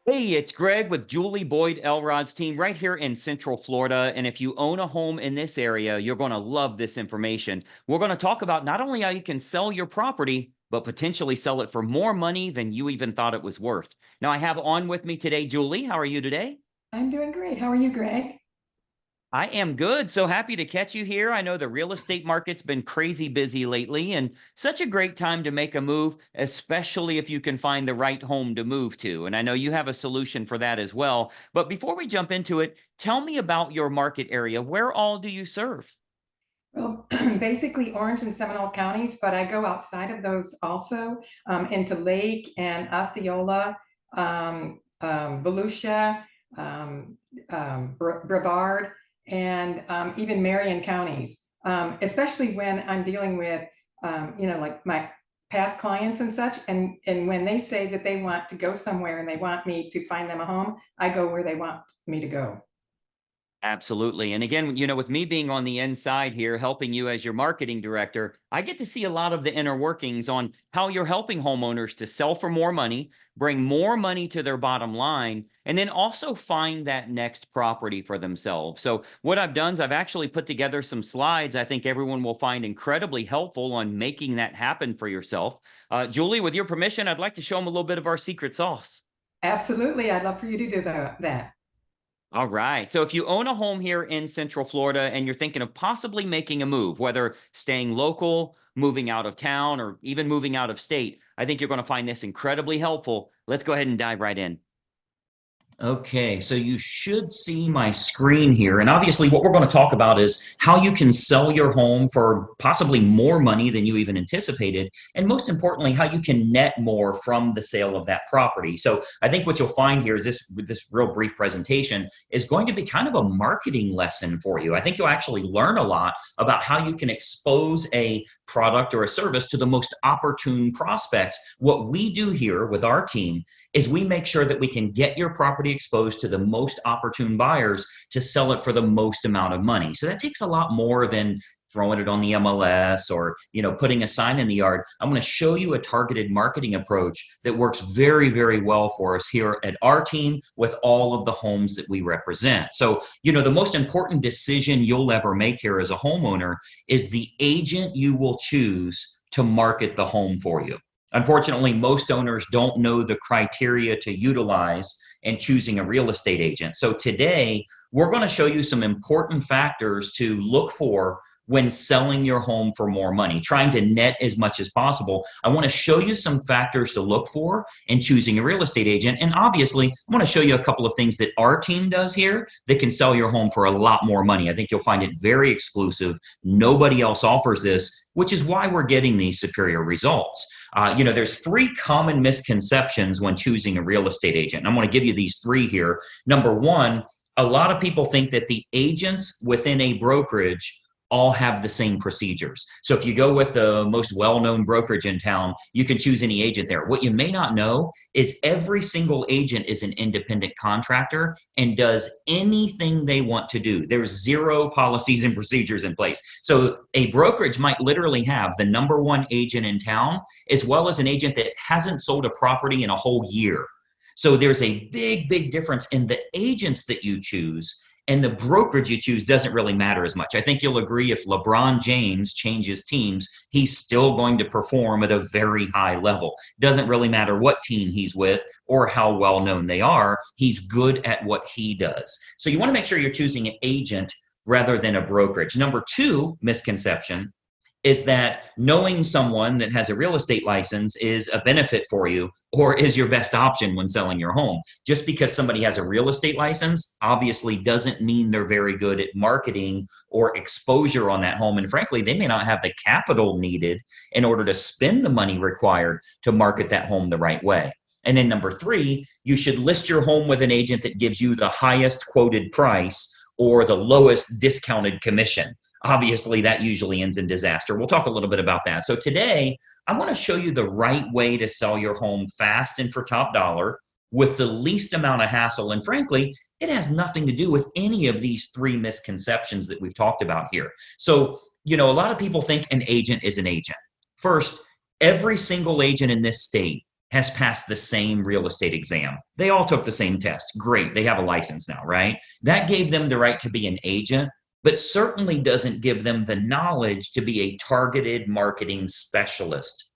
Hey, it's Greg with Julie Boyd-Elrod's team right here in Central Florida. And if you own a home in this area, you're going to love this information. We're going to talk about not only how you can sell your property, but potentially sell it for more money than you even thought it was worth. Now, I have on with me today, Julie. How are you today? I'm doing great. How are you, Greg? I am good. So happy to catch you here. I know the real estate market's been crazy busy lately and such a great time to make a move, especially if you can find the right home to move to. And I know you have a solution for that as well. But before we jump into it, tell me about your market area. Where all do you serve? Well, basically Orange and Seminole counties, but I go outside of those also into Lake and Osceola, Volusia, Brevard, and even Marion counties, especially when I'm dealing with, like my past clients and such. And when they say that they want to go somewhere and they want me to find them a home, I go where they want me to go. Absolutely. And again, with me being on the inside here, helping you as your marketing director, I get to see a lot of the inner workings on how you're helping homeowners to sell for more money, bring more money to their bottom line, and then also find that next property for themselves. So, what I've done is I've actually put together some slides I think everyone will find incredibly helpful on making that happen for yourself. Julie, with your permission, I'd like to show them a little bit of our secret sauce. Absolutely. I'd love for you to do that. All right. So if you own a home here in Central Florida and you're thinking of possibly making a move, whether staying local, moving out of town, or even moving out of state, I think you're going to find this incredibly helpful. Let's go ahead and dive right in. Okay, so you should see my screen here. And obviously, what we're going to talk about is how you can sell your home for possibly more money than you even anticipated. And most importantly, how you can net more from the sale of that property. So I think what you'll find here is this real brief presentation is going to be kind of a marketing lesson for you. I think you'll actually learn a lot about how you can expose a product or a service to the most opportune prospects. What we do here with our team is we make sure that we can get your property exposed to the most opportune buyers to sell it for the most amount of money. So that takes a lot more than throwing it on the MLS or putting a sign in the yard. I'm going to show you a targeted marketing approach that works very, very well for us here at our team with all of the homes that we represent. So the most important decision you'll ever make here as a homeowner is the agent you will choose to market the home for you. Unfortunately, most owners don't know the criteria to utilize in choosing a real estate agent. So today, we're going to show you some important factors to look for when selling your home for more money, trying to net as much as possible. I want to show you some factors to look for in choosing a real estate agent. And obviously, I want to show you a couple of things that our team does here that can sell your home for a lot more money. I think you'll find it very exclusive. Nobody else offers this, which is why we're getting these superior results. There's three common misconceptions when choosing a real estate agent. And I'm going to give you these three here. Number one, a lot of people think that the agents within a brokerage all have the same procedures. So if you go with the most well-known brokerage in town, you can choose any agent there. What you may not know is every single agent is an independent contractor and does anything they want to do. There's zero policies and procedures in place. So a brokerage might literally have the number one agent in town, as well as an agent that hasn't sold a property in a whole year. So there's a big, big difference in the agents that you choose, and the brokerage you choose doesn't really matter as much. I think you'll agree if LeBron James changes teams, he's still going to perform at a very high level. Doesn't really matter what team he's with or how well known they are. He's good at what he does. So you want to make sure you're choosing an agent rather than a brokerage. Number two misconception is that knowing someone that has a real estate license is a benefit for you or is your best option when selling your home. Just because somebody has a real estate license obviously doesn't mean they're very good at marketing or exposure on that home. And frankly, they may not have the capital needed in order to spend the money required to market that home the right way. And then number three, you should list your home with an agent that gives you the highest quoted price or the lowest discounted commission. Obviously, that usually ends in disaster. We'll talk a little bit about that. So today, I want to show you the right way to sell your home fast and for top dollar with the least amount of hassle. And frankly, it has nothing to do with any of these three misconceptions that we've talked about here. So, a lot of people think an agent is an agent. First, every single agent in this state has passed the same real estate exam. They all took the same test. Great. They have a license now, right? That gave them the right to be an agent, but certainly doesn't give them the knowledge to be a targeted marketing specialist.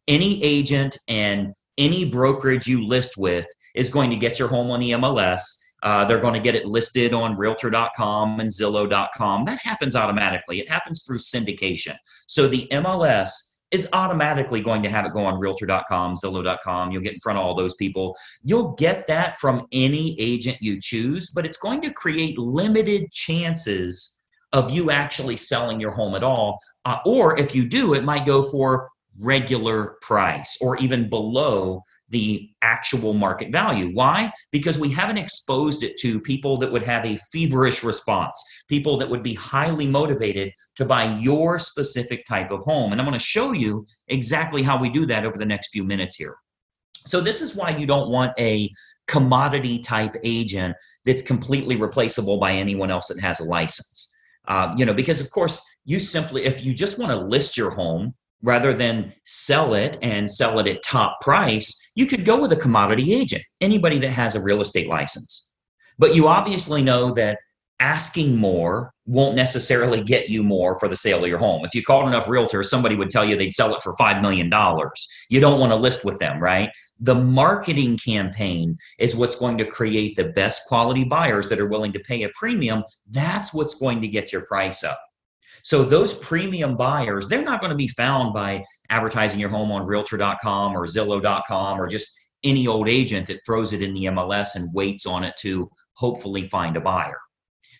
Any agent and any brokerage you list with is going to get your home on the MLS. They're going to get it listed on realtor.com and Zillow.com. That happens automatically. It happens through syndication. So the MLS is automatically going to have it go on realtor.com, Zillow.com. You'll get in front of all those people. You'll get that from any agent you choose, but it's going to create limited chances of you actually selling your home at all. Or if you do, it might go for regular price or even below the actual market value. Why? Because we haven't exposed it to people that would have a feverish response, people that would be highly motivated to buy your specific type of home. And I'm going to show you exactly how we do that over the next few minutes here. So this is why you don't want a commodity type agent that's completely replaceable by anyone else that has a license. Because of course, if you just want to list your home, rather than sell it and sell it at top price, you could go with a commodity agent, anybody that has a real estate license. But you obviously know that asking more won't necessarily get you more for the sale of your home. If you called enough realtors, somebody would tell you they'd sell it for $5 million. You don't want to list with them, right? The marketing campaign is what's going to create the best quality buyers that are willing to pay a premium. That's what's going to get your price up. So those premium buyers, they're not going to be found by advertising your home on realtor.com or Zillow.com or just any old agent that throws it in the MLS and waits on it to hopefully find a buyer.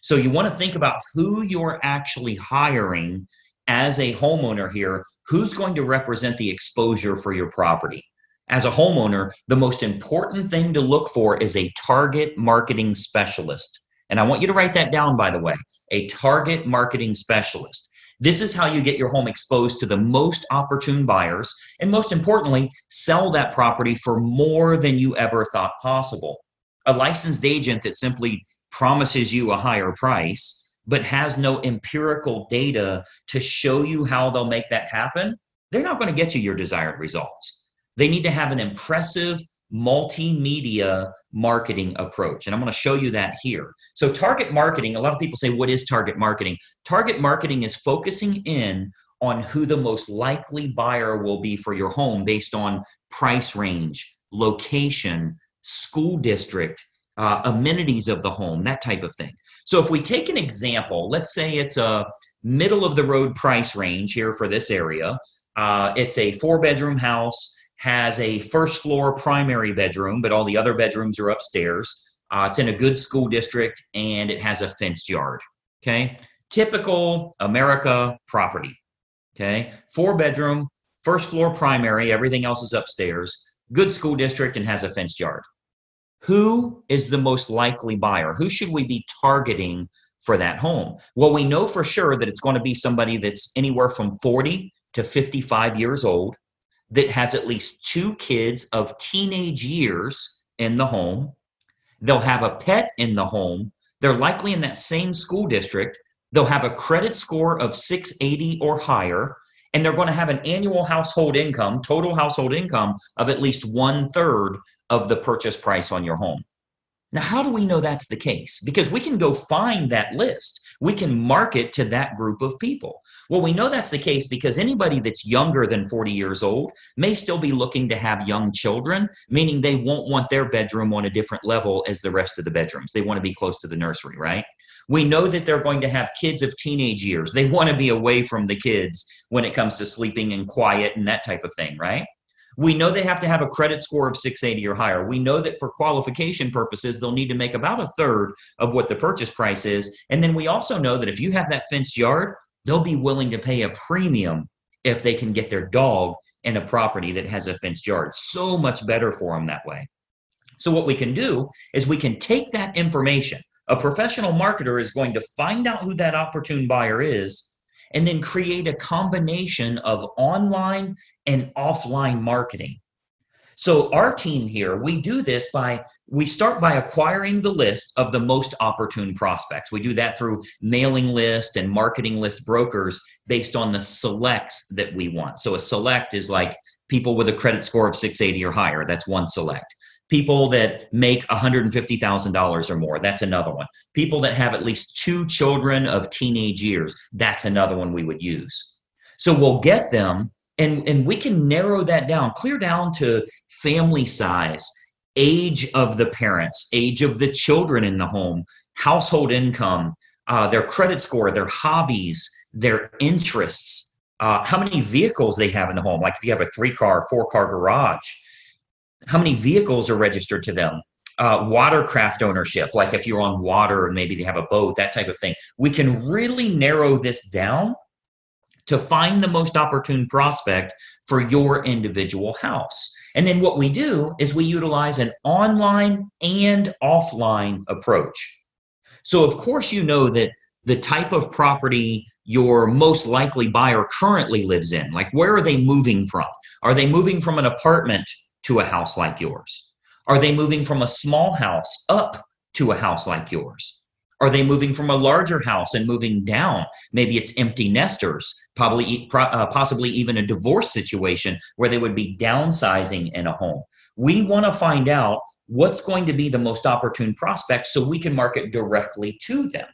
So you want to think about who you're actually hiring as a homeowner here, who's going to represent the exposure for your property. As a homeowner, the most important thing to look for is a target marketing specialist. And I want you to write that down, by the way, a target marketing specialist. This is how you get your home exposed to the most opportune buyers, and most importantly, sell that property for more than you ever thought possible. A licensed agent that simply promises you a higher price, but has no empirical data to show you how they'll make that happen, they're not going to get you your desired results. They need to have an impressive multimedia marketing approach. And I'm going to show you that here. So target marketing, a lot of people say, what is target marketing? Target marketing is focusing in on who the most likely buyer will be for your home based on price range, location, school district, amenities of the home, that type of thing. So if we take an example, let's say it's a middle of the road price range here for this area. It's a 4-bedroom house, has a first floor primary bedroom, but all the other bedrooms are upstairs. It's in a good school district and it has a fenced yard. Okay. Typical America property. Okay. 4-bedroom, first floor primary, everything else is upstairs, good school district and has a fenced yard. Who is the most likely buyer? Who should we be targeting for that home? Well, we know for sure that it's going to be somebody that's anywhere from 40 to 55 years old, that has at least 2 kids of teenage years in the home. They'll have a pet in the home. They're likely in that same school district. They'll have a credit score of 680 or higher, and they're going to have an annual household income, total household income of at least 1/3 of the purchase price on your home. Now, how do we know that's the case? Because we can go find that list. We can market to that group of people. Well, we know that's the case because anybody that's younger than 40 years old may still be looking to have young children, meaning they won't want their bedroom on a different level as the rest of the bedrooms. They want to be close to the nursery, right? We know that they're going to have kids of teenage years. They want to be away from the kids when it comes to sleeping and quiet and that type of thing, right? We know they have to have a credit score of 680 or higher. We know that for qualification purposes, they'll need to make about 1/3 of what the purchase price is. And then we also know that if you have that fenced yard, they'll be willing to pay a premium if they can get their dog in a property that has a fenced yard. So much better for them that way. So what we can do is we can take that information. A professional marketer is going to find out who that opportune buyer is and then create a combination of online and offline marketing. So our team here, we do this we start by acquiring the list of the most opportune prospects. We do that through mailing list and marketing list brokers based on the selects that we want. So a select is like People with a credit score of 680 or higher, that's one select. People that make $150,000 or more, that's another one. People that have at least 2 children of teenage years, that's another one we would use. So we'll get them, and we can narrow that down, clear down to family size, age of the parents, age of the children in the home, household income, their credit score, their hobbies, their interests, how many vehicles they have in the home. Like if you have a 3-car, 4-car garage, how many vehicles are registered to them? Watercraft ownership, like if you're on water and maybe they have a boat, that type of thing. We can really narrow this down to find the most opportune prospect for your individual house. And then what we do is we utilize an online and offline approach. So of course, you know that the type of property your most likely buyer currently lives in, like where are they moving from? Are they moving from an apartment to a house like yours? Are they moving from a small house up to a house like yours? Are they moving from a larger house and moving down? Maybe it's empty nesters, possibly even a divorce situation where they would be downsizing in a home. We want to find out what's going to be the most opportune prospect so we can market directly to them.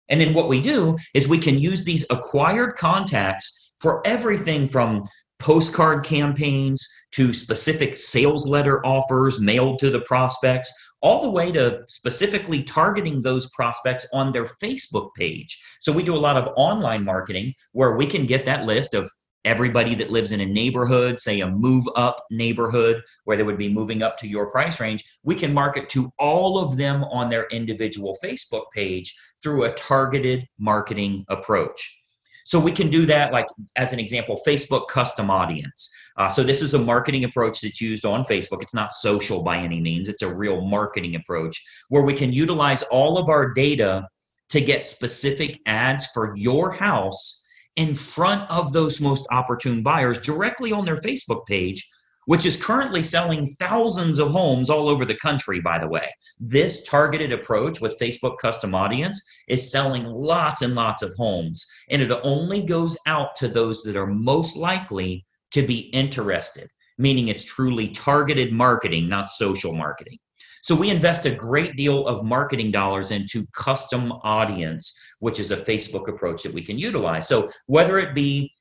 And then what we do is we can use these acquired contacts for everything from postcard campaigns to specific sales letter offers mailed to the prospects, all the way to specifically targeting those prospects on their Facebook page. So we do a lot of online marketing where we can get that list of everybody that lives in a neighborhood, say a move up neighborhood where they would be moving up to your price range. We can market to all of them on their individual Facebook page through a targeted marketing approach. So we can do that, like as an example, Facebook custom audience. So this is a marketing approach that's used on Facebook. It's not social by any means. It's a real marketing approach where we can utilize all of our data to get specific ads for your house in front of those most opportune buyers directly on their Facebook page, which is currently selling thousands of homes all over the country, by the way. This targeted approach with Facebook custom audience is selling lots and lots of homes, and it only goes out to those that are most likely to be interested, meaning it's truly targeted marketing, not social marketing. So we invest a great deal of marketing dollars into custom audience, which is a Facebook approach that we can utilize. So whether it be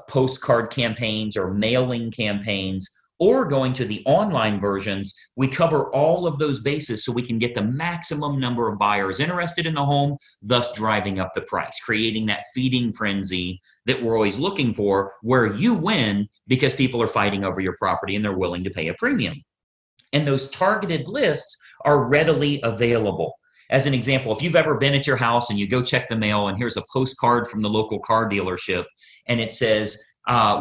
postcard campaigns or mailing campaigns or going to the online versions, we cover all of those bases so we can get the maximum number of buyers interested in the home, thus driving up the price, creating that feeding frenzy that we're always looking for, where you win because people are fighting over your property and they're willing to pay a premium. And those targeted lists are readily available. As an example, if you've ever been at your house and you go check the mail and here's a postcard from the local car dealership and it says,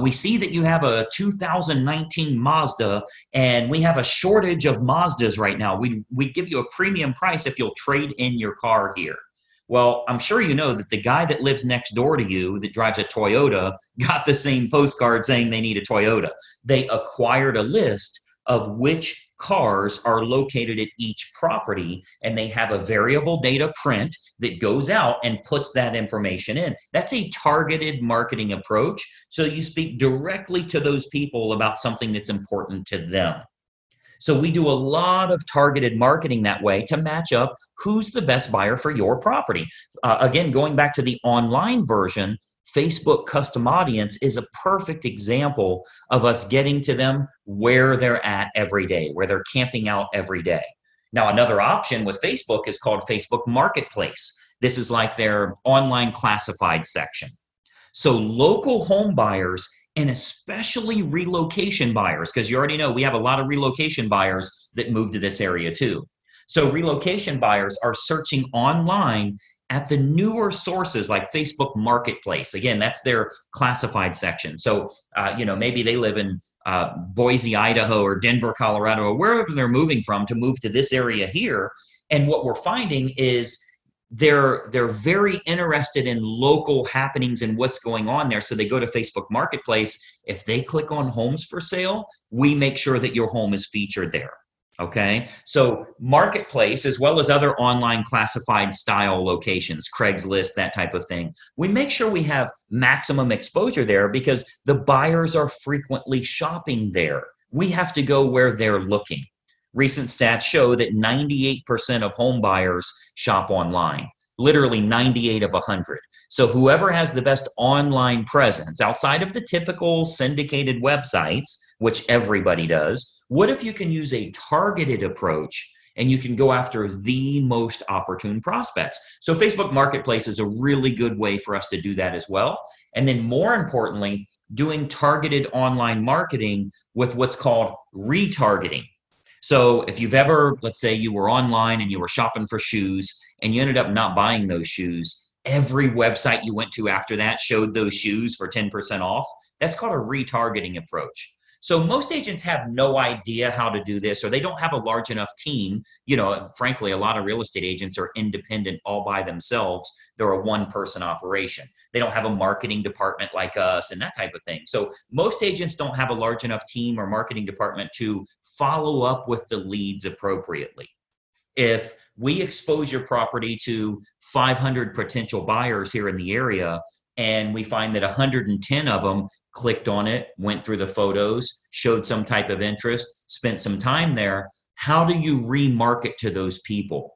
we see that you have a 2019 Mazda and we have a shortage of Mazdas right now. We'd give you a premium price if you'll trade in your car here. Well, I'm sure you know that the guy that lives next door to you that drives a Toyota got the same postcard saying they need a Toyota. They acquired a list of which cars are located at each property, and they have a variable data print that goes out and puts that information in. That's a targeted marketing approach. So you speak directly to those people about something that's important to them. So we do a lot of targeted marketing that way to match up who's the best buyer for your property. Again, going back to the online version, Facebook custom audience is a perfect example of us getting to them where they're at every day, where they're camping out every day. Now, another option with Facebook is called Facebook Marketplace. This is like their online classified section. So local home buyers and especially relocation buyers, because you already know we have a lot of relocation buyers that move to this area too. So relocation buyers are searching online at the newer sources like Facebook Marketplace. Again, that's their classified section. So, maybe they live in Boise, Idaho, or Denver, Colorado, or wherever they're moving from to move to this area here. And what we're finding is they're very interested in local happenings and what's going on there. So they go to Facebook Marketplace. If they click on homes for sale, we make sure that your home is featured there. Okay. So marketplace, as well as other online classified style locations, Craigslist, that type of thing, we make sure we have maximum exposure there because the buyers are frequently shopping there. We have to go where they're looking. Recent stats show that 98% of home buyers shop online, literally 98 of 100. So whoever has the best online presence outside of the typical syndicated websites, which everybody does, what if you can use a targeted approach and you can go after the most opportune prospects? So Facebook Marketplace is a really good way for us to do that as well. And then more importantly, doing targeted online marketing with what's called retargeting. So if you've ever, let's say you were online and you were shopping for shoes and you ended up not buying those shoes, every website you went to after that showed those shoes for 10% off. That's called a retargeting approach. So most agents have no idea how to do this, or they don't have a large enough team. You know, frankly, a lot of real estate agents are independent all by themselves. They're a one-person operation. They don't have a marketing department like us and that type of thing. So most agents don't have a large enough team or marketing department to follow up with the leads appropriately. If we expose your property to 500 potential buyers here in the area, and we find that 110 of them clicked on it, went through the photos, showed some type of interest, spent some time there, how do you remarket to those people?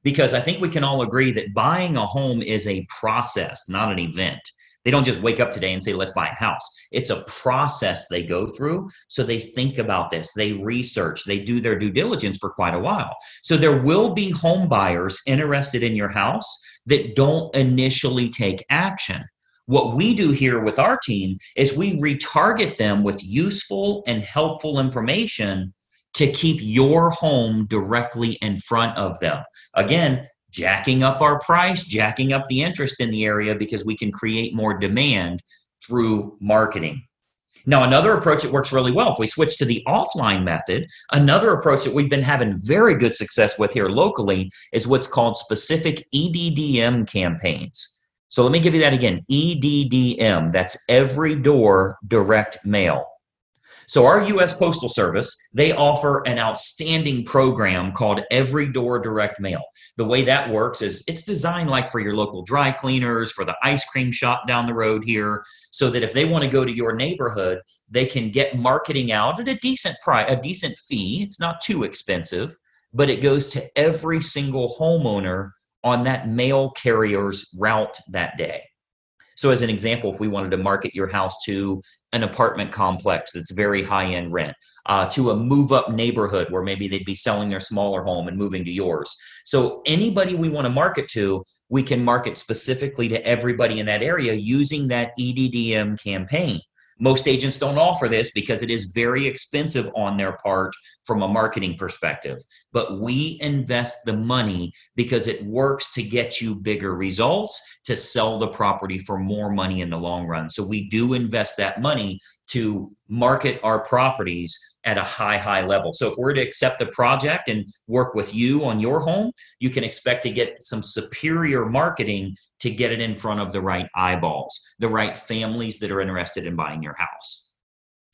Because I think we can all agree that buying a home is a process, not an event. They don't just wake up today and say, let's buy a house. It's a process they go through. So they think about this, they research, they do their due diligence for quite a while. So there will be home buyers interested in your house that don't initially take action. What we do here with our team is we retarget them with useful and helpful information to keep your home directly in front of them. Again, jacking up our price, jacking up the interest in the area because we can create more demand through marketing. Now, another approach that works really well, if we switch to the offline method, another approach that we've been having very good success with here locally is what's called specific EDDM campaigns. So let me give you that again, EDDM, that's every door direct mail. So our U.S. Postal Service, they offer an outstanding program called Every Door Direct Mail. The way that works is it's designed like for your local dry cleaners, for the ice cream shop down the road here, so that if they want to go to your neighborhood, they can get marketing out at a decent price, a decent fee. It's not too expensive, but it goes to every single homeowner on that mail carrier's route that day. So as an example, if we wanted to market your house to an apartment complex that's very high-end rent, to a move-up neighborhood where maybe they'd be selling their smaller home and moving to yours. So anybody we want to market to, we can market specifically to everybody in that area using that EDDM campaign. Most agents don't offer this because it is very expensive on their part from a marketing perspective. But we invest the money because it works to get you bigger results, to sell the property for more money in the long run. So we do invest that money to market our properties at a high level. So if we're to accept the project and work with you on your home, you can expect to get some superior marketing to get it in front of the right eyeballs, the right families that are interested in buying your house.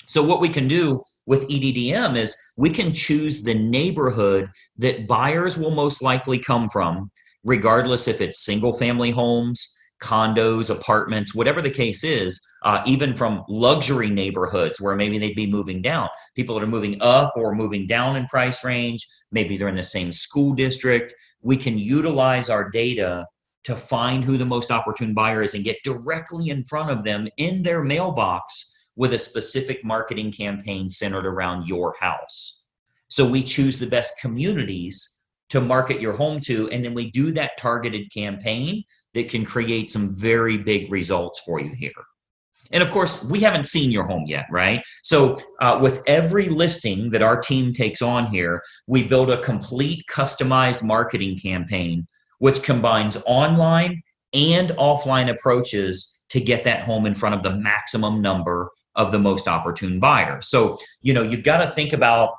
So what we can do with EDDM is we can choose the neighborhood that buyers will most likely come from, regardless if it's single family homes, condos, apartments, whatever the case is, even from luxury neighborhoods where maybe they'd be moving down. People that are moving up or moving down in price range, maybe they're in the same school district. We can utilize our data to find who the most opportune buyer is and get directly in front of them in their mailbox with a specific marketing campaign centered around your house. So we choose the best communities to market your home to, and then we do that targeted campaign that can create some very big results for you here. And of course, we haven't seen your home yet, right? So with every listing that our team takes on here, we build a complete customized marketing campaign which combines online and offline approaches to get that home in front of the maximum number of the most opportune buyers. So, you've got to think about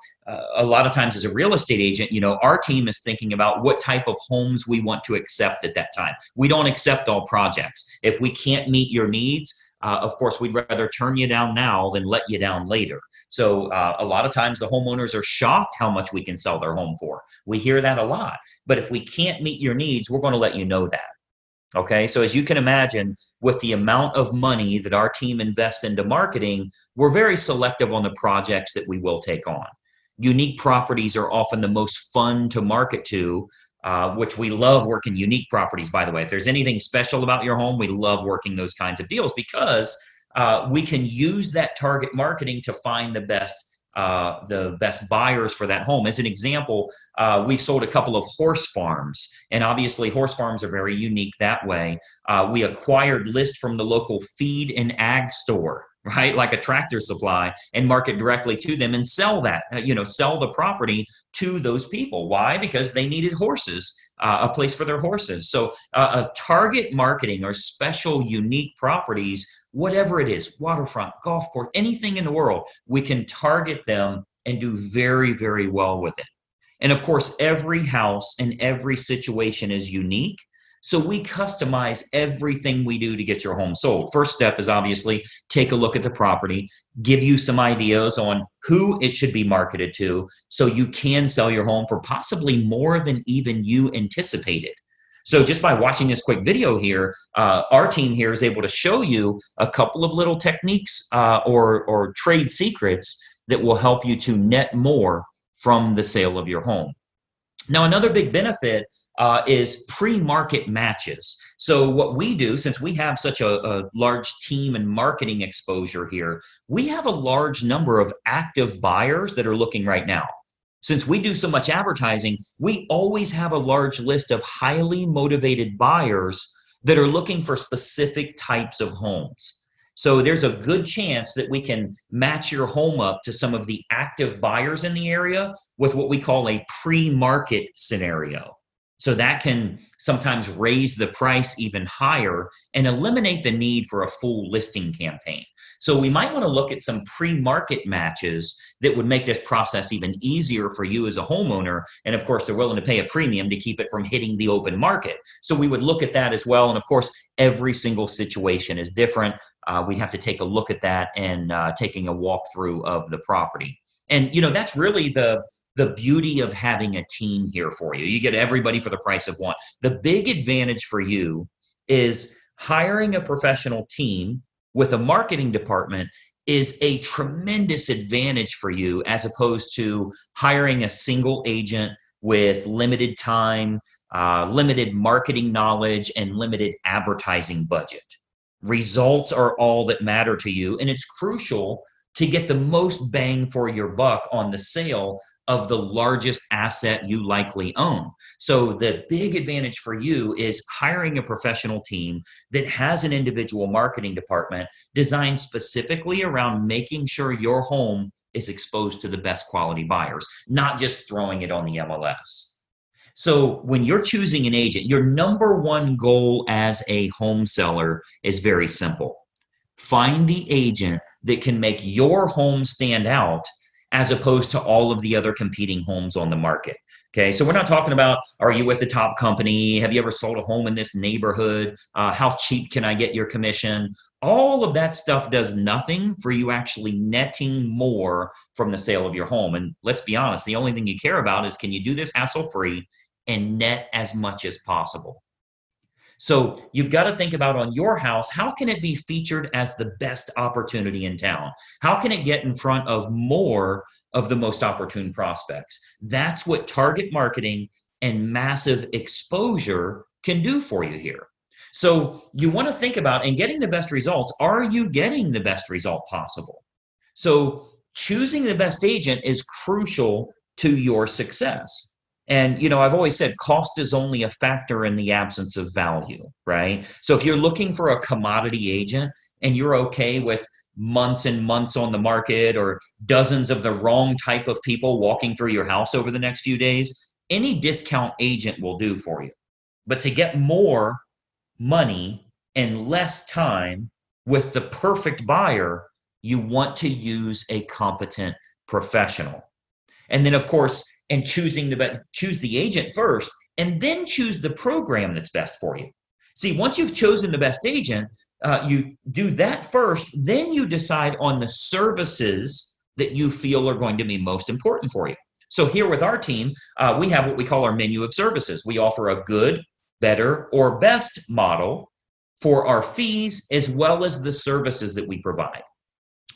a lot of times as a real estate agent, our team is thinking about what type of homes we want to accept at that time. We don't accept all projects. If we can't meet your needs, of course, we'd rather turn you down now than let you down later. So a lot of times the homeowners are shocked how much we can sell their home for. We hear that a lot. But if we can't meet your needs, we're going to let you know that. Okay, so as you can imagine, with the amount of money that our team invests into marketing, we're very selective on the projects that we will take on. Unique properties are often the most fun to market to, which we love working unique properties, by the way. If there's anything special about your home, we love working those kinds of deals because we can use that target marketing to find the best buyers for that home. As an example, we've sold a couple of horse farms, and obviously horse farms are very unique that way. We acquired list from the local feed and ag store, right? Like a Tractor Supply, and market directly to them and sell that, sell the property to those people. Why? Because they needed horses, a place for their horses. So a target marketing or special unique properties, whatever it is, waterfront, golf course, anything in the world, we can target them and do very, very well with it. And of course, every house and every situation is unique. So we customize everything we do to get your home sold. First step is obviously take a look at the property, give you some ideas on who it should be marketed to so you can sell your home for possibly more than even you anticipated. So just by watching this quick video here, our team here is able to show you a couple of little techniques or trade secrets that will help you to net more from the sale of your home. Now, another big benefit is pre-market matches. So what we do, since we have such a large team and marketing exposure here, we have a large number of active buyers that are looking right now. Since we do so much advertising, we always have a large list of highly motivated buyers that are looking for specific types of homes. So there's a good chance that we can match your home up to some of the active buyers in the area with what we call a pre-market scenario. So that can sometimes raise the price even higher and eliminate the need for a full listing campaign. So we might want to look at some pre-market matches that would make this process even easier for you as a homeowner. And of course, they're willing to pay a premium to keep it from hitting the open market. So we would look at that as well. And of course, every single situation is different. We'd have to take a look at that and taking a walkthrough of the property. And, that's really the beauty of having a team here for you. You get everybody for the price of one. The big advantage for you is hiring a professional team with a marketing department is a tremendous advantage for you as opposed to hiring a single agent with limited time, limited marketing knowledge, and limited advertising budget. Results are all that matter to you, and it's crucial to get the most bang for your buck on the sale of the largest asset you likely own. So the big advantage for you is hiring a professional team that has an individual marketing department designed specifically around making sure your home is exposed to the best quality buyers, not just throwing it on the MLS. So when you're choosing an agent, your number one goal as a home seller is very simple. Find the agent that can make your home stand out as opposed to all of the other competing homes on the market. Okay, so we're not talking about, are you with the top company? Have you ever sold a home in this neighborhood? How cheap can I get your commission? All of that stuff does nothing for you actually netting more from the sale of your home. And let's be honest, the only thing you care about is, can you do this hassle-free and net as much as possible? So you've got to think about, on your house, how can it be featured as the best opportunity in town? How can it get in front of more of the most opportune prospects? That's what target marketing and massive exposure can do for you here. So you want to think about, in getting the best results, are you getting the best result possible? So choosing the best agent is crucial to your success. And, I've always said cost is only a factor in the absence of value, right? So if you're looking for a commodity agent and you're okay with months and months on the market or dozens of the wrong type of people walking through your house over the next few days, any discount agent will do for you. But to get more money and less time with the perfect buyer, you want to use a competent professional. And then, of course, and choose the agent first, and then choose the program that's best for you. See, once you've chosen the best agent, you do that first, then you decide on the services that you feel are going to be most important for you. So here with our team, we have what we call our menu of services. We offer a good, better, or best model for our fees as well as the services that we provide.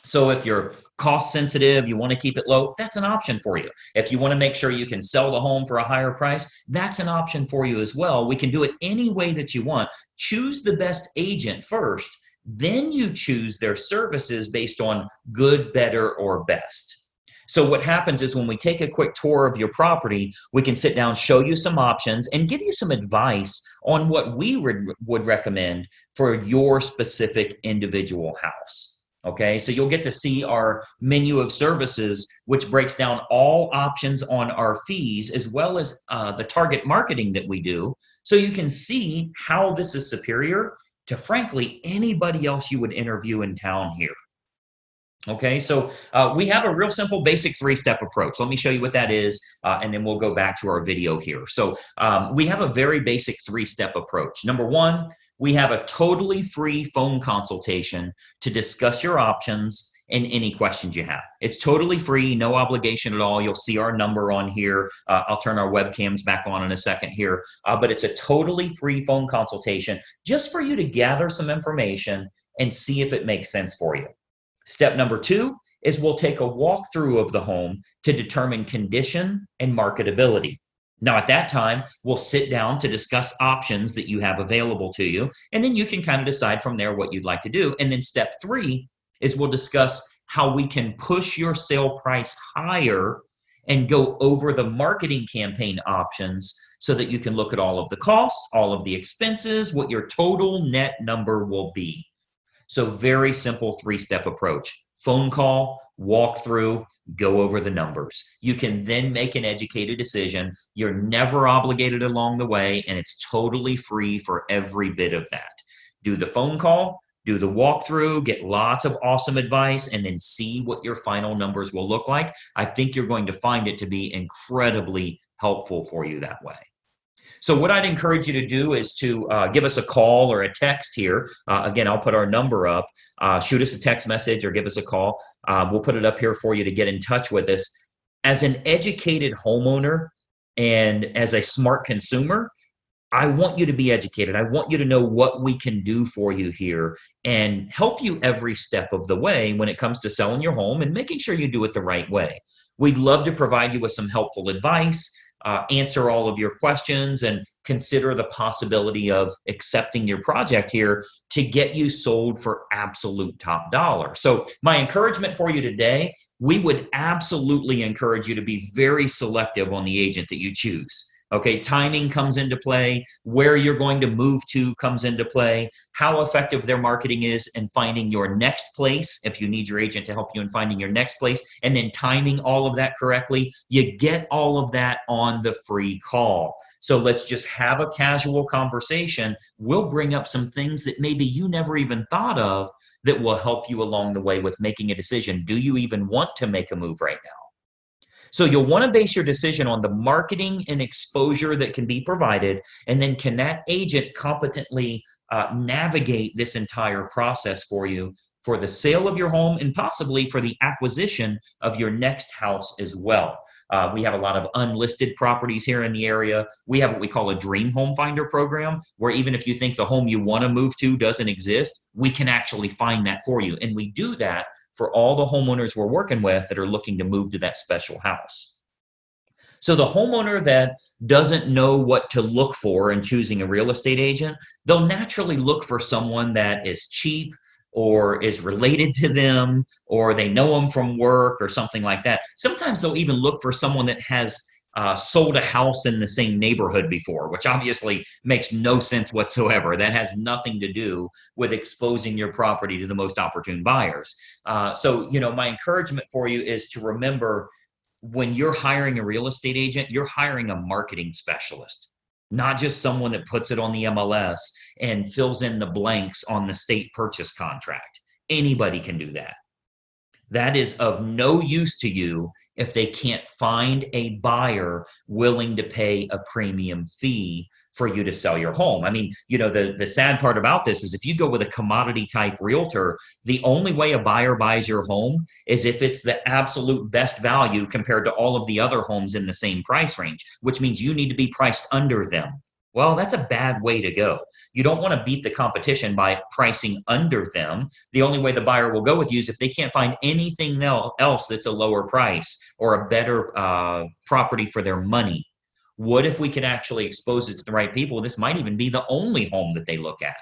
So if you're cost sensitive, you want to keep it low, that's an option for you. If you want to make sure you can sell the home for a higher price, that's an option for you as well. We can do it any way that you want. Choose the best agent first, then you choose their services based on good, better, or best. So what happens is when we take a quick tour of your property, we can sit down, show you some options, and give you some advice on what we would recommend for your specific individual house. Okay, so you'll get to see our menu of services, which breaks down all options on our fees, as well as the target marketing that we do. So you can see how this is superior to, frankly, anybody else you would interview in town here. Okay, so we have a real simple basic three-step approach. Let me show you what that is, and then we'll go back to our video here. So we have a very basic three-step approach. Number one, we have a totally free phone consultation to discuss your options and any questions you have. It's totally free, no obligation at all. You'll see our number on here. I'll turn our webcams back on in a second here, but it's a totally free phone consultation just for you to gather some information and see if it makes sense for you. Step number two is we'll take a walkthrough of the home to determine condition and marketability. Now, at that time, we'll sit down to discuss options that you have available to you, and then you can kind of decide from there what you'd like to do. And then step three is we'll discuss how we can push your sale price higher and go over the marketing campaign options so that you can look at all of the costs, all of the expenses, what your total net number will be. So very simple three-step approach. Phone call, walk through, go over the numbers. You can then make an educated decision. You're never obligated along the way, and it's totally free for every bit of that. Do the phone call, do the walkthrough, get lots of awesome advice, and then see what your final numbers will look like. I think you're going to find it to be incredibly helpful for you that way. So what I'd encourage you to do is to give us a call or a text here. Again, I'll put our number up. Shoot us a text message or give us a call. We'll put it up here for you to get in touch with us. As an educated homeowner and as a smart consumer, I want you to be educated. I want you to know what we can do for you here and help you every step of the way when it comes to selling your home and making sure you do it the right way. We'd love to provide you with some helpful advice, answer all of your questions, and consider the possibility of accepting your project here to get you sold for absolute top dollar. So my encouragement for you today, we would absolutely encourage you to be very selective on the agent that you choose. Okay, timing comes into play, where you're going to move to comes into play, how effective their marketing is in finding your next place, if you need your agent to help you in finding your next place, and then timing all of that correctly. You get all of that on the free call. So let's just have a casual conversation. We'll bring up some things that maybe you never even thought of that will help you along the way with making a decision. Do you even want to make a move right now? So you'll want to base your decision on the marketing and exposure that can be provided, and then can that agent competently navigate this entire process for you for the sale of your home and possibly for the acquisition of your next house as well. We have a lot of unlisted properties here in the area. We have what we call a dream home finder program, where even if you think the home you want to move to doesn't exist, we can actually find that for you. And we do that for all the homeowners we're working with that are looking to move to that special house. So the homeowner that doesn't know what to look for in choosing a real estate agent, they'll naturally look for someone that is cheap or is related to them, or they know them from work or something like that. Sometimes they'll even look for someone that has sold a house in the same neighborhood before, which obviously makes no sense whatsoever. That has nothing to do with exposing your property to the most opportune buyers. So, my encouragement for you is to remember, when you're hiring a real estate agent, you're hiring a marketing specialist, not just someone that puts it on the MLS and fills in the blanks on the state purchase contract. Anybody can do that. That is of no use to you if they can't find a buyer willing to pay a premium fee for you to sell your home. I mean, the sad part about this is if you go with a commodity type realtor, the only way a buyer buys your home is if it's the absolute best value compared to all of the other homes in the same price range, which means you need to be priced under them. Well, that's a bad way to go. You don't want to beat the competition by pricing under them. The only way the buyer will go with you is if they can't find anything else that's a lower price or a better property for their money. What if we could actually expose it to the right people? This might even be the only home that they look at.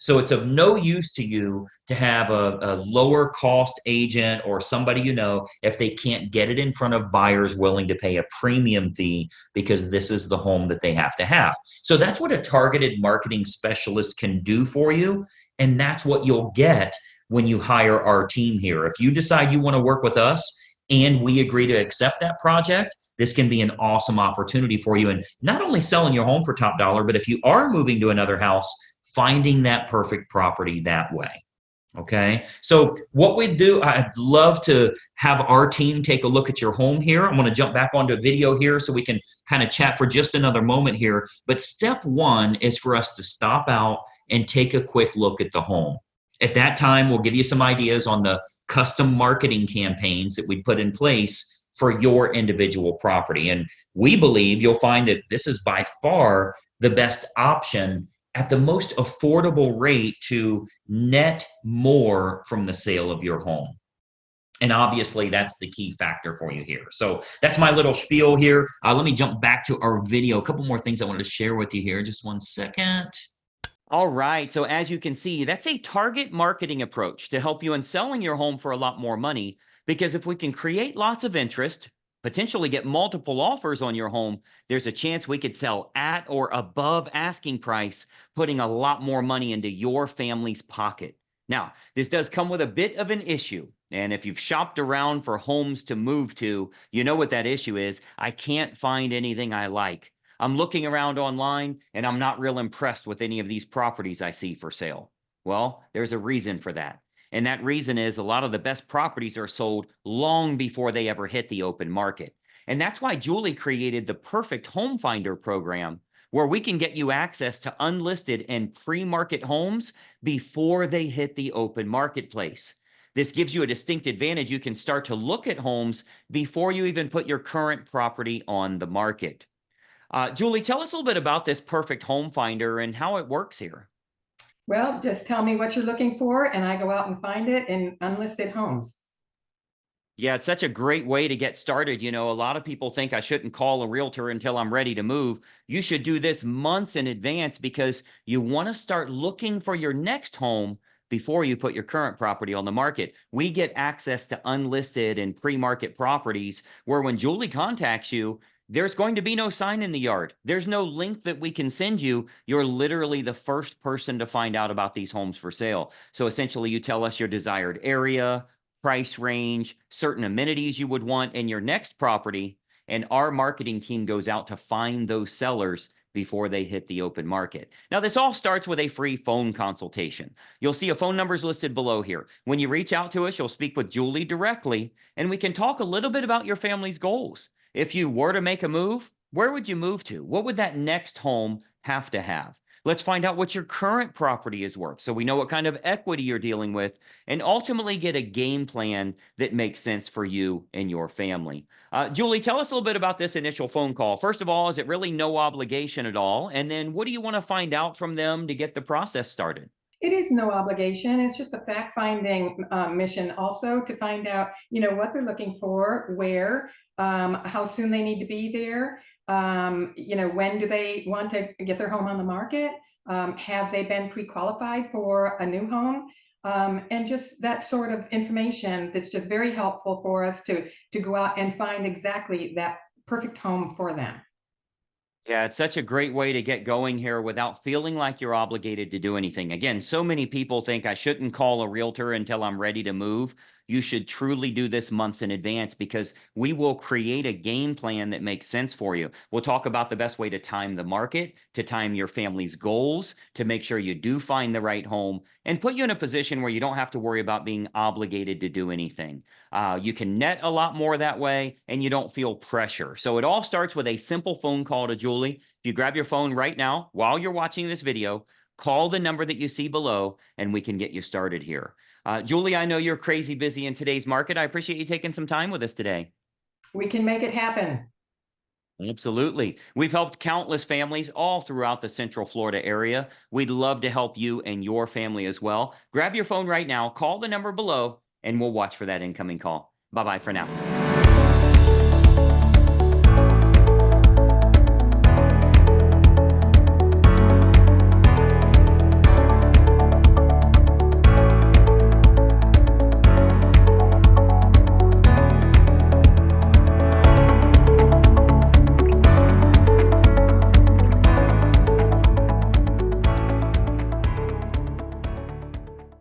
So it's of no use to you to have a lower cost agent or somebody if they can't get it in front of buyers willing to pay a premium fee because this is the home that they have to have. So that's what a targeted marketing specialist can do for you. And that's what you'll get when you hire our team here. If you decide you want to work with us and we agree to accept that project, this can be an awesome opportunity for you. And not only selling your home for top dollar, but if you are moving to another house, finding that perfect property that way. Okay. So what we do, I'd love to have our team take a look at your home here. I'm going to jump back onto a video here so we can kind of chat for just another moment here. But step one is for us to stop out and take a quick look at the home. At that time, we'll give you some ideas on the custom marketing campaigns that we put in place for your individual property. And we believe you'll find that this is by far the best option at the most affordable rate to net more from the sale of your home. And obviously, that's the key factor for you here. So that's my little spiel here. Let me jump back to our video. A couple more things I wanted to share with you here. Just one second. All right. So as you can see, that's a target marketing approach to help you in selling your home for a lot more money. Because if we can create lots of interest, potentially get multiple offers on your home, there's a chance we could sell at or above asking price, putting a lot more money into your family's pocket. Now, this does come with a bit of an issue. And if you've shopped around for homes to move to, you know what that issue is. I can't find anything I like. I'm looking around online and I'm not real impressed with any of these properties I see for sale. Well, there's a reason for that. And that reason is a lot of the best properties are sold long before they ever hit the open market. And that's why Julie created the Perfect Home Finder program, where we can get you access to unlisted and pre-market homes before they hit the open marketplace. This gives you a distinct advantage. You can start to look at homes before you even put your current property on the market. Julie, tell us a little bit about this Perfect Home Finder and how it works here. Well, just tell me what you're looking for and I go out and find it in unlisted homes. Yeah, it's such a great way to get started. A lot of people think I shouldn't call a realtor until I'm ready to move. You should do this months in advance because you want to start looking for your next home before you put your current property on the market. We get access to unlisted and pre-market properties where when Julie contacts you, there's going to be no sign in the yard. There's no link that we can send you. You're literally the first person to find out about these homes for sale. So essentially, you tell us your desired area, price range, certain amenities you would want in your next property, and our marketing team goes out to find those sellers before they hit the open market. Now, this all starts with a free phone consultation. You'll see a phone numbers listed below here. When you reach out to us, you'll speak with Julie directly, and we can talk a little bit about your family's goals. If you were to make a move, where would you move to? What would that next home have to have? Let's find out what your current property is worth so we know what kind of equity you're dealing with and ultimately get a game plan that makes sense for you and your family. Julie, tell us a little bit about this initial phone call. First of all, is it really no obligation at all? And then what do you want to find out from them to get the process started? It is no obligation. It's just a fact-finding mission also to find out, what they're looking for, where, how soon they need to be there. When do they want to get their home on the market? Have they been pre-qualified for a new home? And just that sort of information that's just very helpful for us to go out and find exactly that perfect home for them. Yeah, it's such a great way to get going here without feeling like you're obligated to do anything. Again, so many people think I shouldn't call a realtor until I'm ready to move. you should truly do this months in advance, because we will create a game plan that makes sense for you. We'll talk about the best way to time the market, to time your family's goals, to make sure you do find the right home, and put you in a position where you don't have to worry about being obligated to do anything. You can net a lot more that way, and you don't feel pressure. So it all starts with a simple phone call to Julie. If you grab your phone right now while you're watching this video, call the number that you see below, and we can get you started here. Julie, I know you're crazy busy in today's market. I appreciate you taking some time with us today. We can make it happen. Absolutely. We've helped countless families all throughout the Central Florida area. We'd love to help you and your family as well. Grab your phone right now, call the number below, and we'll watch for that incoming call. Bye-bye for now.